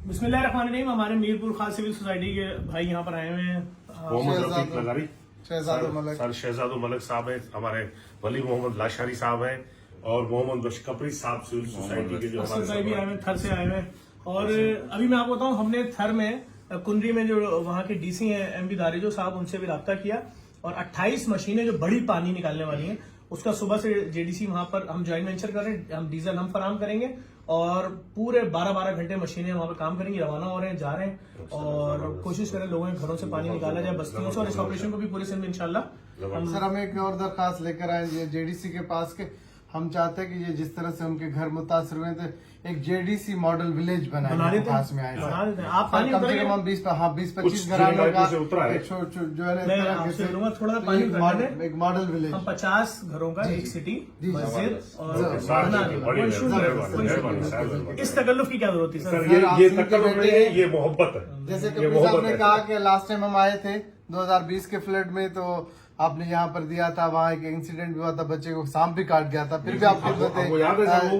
बिस्मिल्लाहिर्रहमानिर्रहीम। हमारे मीरपुर खास सिविल सोसाइटी के भाई यहाँ पर आए हुए हैं। मोहम्मद रफीक लगारी, शहजाद शहजाद मलिक साहब है, हमारे वली मोहम्मद लाशारी साहब हैं और मोहम्मद बशकपरी साहब सिविल सोसाइटी के जो असद भाई भी आए हुए हैं, थर से आए हुए हैं। और अभी मैं आपको बताऊं, हमने थर में कुंडरी में जो वहाँ के डीसी हैं एमबी दारेजो साहब, उनसे भी रब्ता किया और 28 मशीनें जो बड़ी पानी निकालने वाली हैं उसका सुबह से जेडीसी वहां पर हम ज्वाइंट वेंचर कर रहे हैं। हम डीजल हम फराम करेंगे और पूरे 12-12 घंटे मशीनें वहां पर काम करेंगी, रवाना हो रहे हैं, जा रहे हैं और कोशिश करें लोगों के घरों से पानी निकाला जाए, बस्तियों से। और इस ऑपरेशन को भी पूरे सिंध में इंशाल्लाह सर हम एक और दरखास्त लेकर आए जेडीसी के पास के। हम चाहते हैं कि ये जिस तरह से उनके घर मुतासर हुए थे, एक जेडीसी मॉडल विलेज बना बनाए देते पास में आए हैं। थे। आप पानी कम से कम हम 20-25 घरानों का जो है ना मैं आपसे लूंगा थोड़ा सा पानी भरने में। एक मॉडल विलेज हम 50 घरों का एक सिटी मस्जिद और इस तकल्लुफ की क्या जरूरत थी सर? ये तकल्लुफ नहीं है, ये मोहब्बत है। जैसे कपिल साहब ने कहा कि लास्ट टाइम हम आए थे 2020 के फ्लड में, तो आपने यहाँ पर दिया था, वहाँ एक इंसिडेंट भी हुआ था, बच्चे को सांप भी काट गया था, फिर भी आपको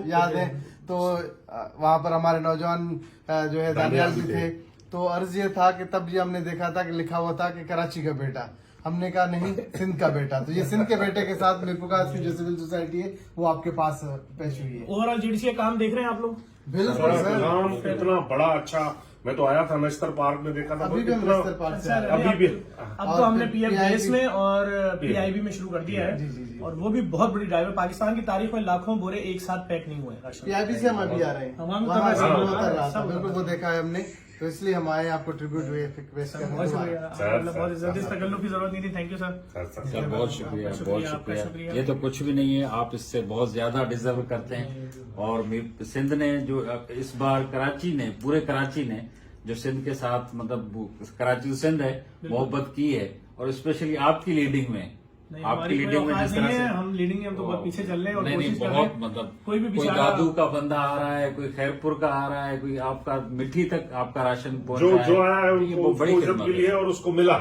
याद है। तो वहाँ पर हमारे नौजवान जो है दानियाल भी थे। तो अर्ज ये था कि तब ये हमने देखा था कि लिखा हुआ था कि कराची का बेटा, हमने कहा नहीं सिंध का बेटा। तो ये सिंध के बेटे के साथ मीरपुर की जो सिविल सोसाइटी है वो आपके पास पेश हुई है। ओवरऑल जेडीसी का काम देख रहे हैं आप लोग? बिल्कुल सर, काम इतना बड़ा अच्छा। मैं तो आया था नश्तर पार्क में, देखा था अभी भी हम नश्तर पार्क से अभी भी अब तो हमने पीएफ में और पीआईबी में शुरू कर दिया है। जी। और वो भी बहुत बड़ी ड्राइव है। पाकिस्तान की तारीख में लाखों बोरे एक साथ पैक नहीं हुए हैं। पीआईबी से हम अभी आ रहे हैं, हम वहाँ से उतर वो उतर रहा था, सब बिल्कुल वो देखा है हमने। तो इसलिए हम आए आपको ट्रिब्यूट रिक्वेस्ट करने। बहुत शुक्रिया, बहुत इज्जत, इस तकल्लुफ की जरूरत नहीं थी। Thank you sir. सर बहुत शुक्रिया, बहुत आपका शुक्रिया। ये तो कुछ भी नहीं है, आप इससे बहुत ज्यादा डिजर्व करते हैं। और सिंध ने जो इस बार कराची ने, पूरे कराची ने जो सिंध के साथ, मतलब कराची सिंध है, मोहब्बत की है। और स्पेशली आपकी लीडिंग में, आपकी लीडिंग में जिस तरह से हम लीडिंग में, हम तो बहुत पीछे चल रहे हैं। और नहीं बहुत, मतलब कोई दादू का बंदा आ रहा है, कोई खैरपुर का आ रहा है, कोई आपका मिट्टी तक आपका राशन पहुंच रहा है। जो आया है उनको बड़ी खिदमत है और उसको मिला।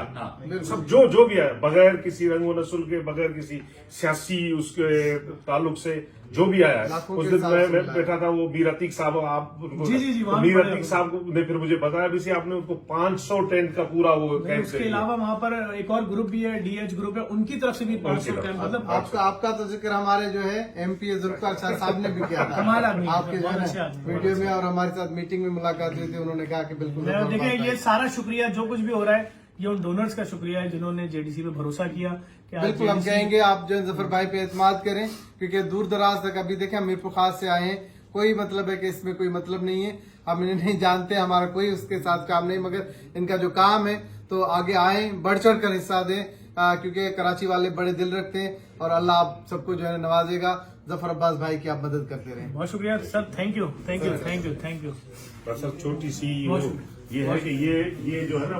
सब जो भी है, बगैर किसी रंग व नस्ल के, बगैर किसी सियासी उसके ताल्लुक से जो भी आया है। उस दिन मैं बैठा था, वो मीर अतीक साहब, आप मीर अतीक साहब ने फिर मुझे बताया भी आपने उनको 500 टेंट का पूरा वो कैंप। इसके अलावा वहाँ पर एक और ग्रुप भी है, डीएच ग्रुप है, उनकी तरफ से भी 500 टेंट। मतलब आपका तो जिक्र हमारे जो है एमपी जुल्फिकार साहब ने भी किया था, हमारा आपके जो है वीडियो में, और हमारे साथ मीटिंग में मुलाकात हुई थी। उन्होंने कहा कि बिल्कुल देखिए, ये सारा शुक्रिया जो कुछ भी हो रहा है, ये उन डोनर्स का शुक्रिया है जिन्होंने जेडीसी पे भरोसा किया। बिल्कुल हम कहेंगे आप जो जफर भाई पे एतमाद करें, क्योंकि दूर दराज तक अभी देखें मीरपुर खास से आए हैं, कोई मतलब है कि इसमें कोई मतलब नहीं है, हम इन्हें नहीं जानते, हमारा कोई उसके साथ काम नहीं, मगर इनका जो काम है तो आगे आए, बढ़ चढ़ कर हिस्सा दें, क्योंकि कराची वाले बड़े दिल रखते हैं और अल्लाह आप सबको जो है नवाजेगा। जफर अब्बास भाई की आप मदद करते रहें। बहुत शुक्रिया sir, thank you, thank you, thank you, thank you. Sir छोटी सी ये है कि ये जो है ना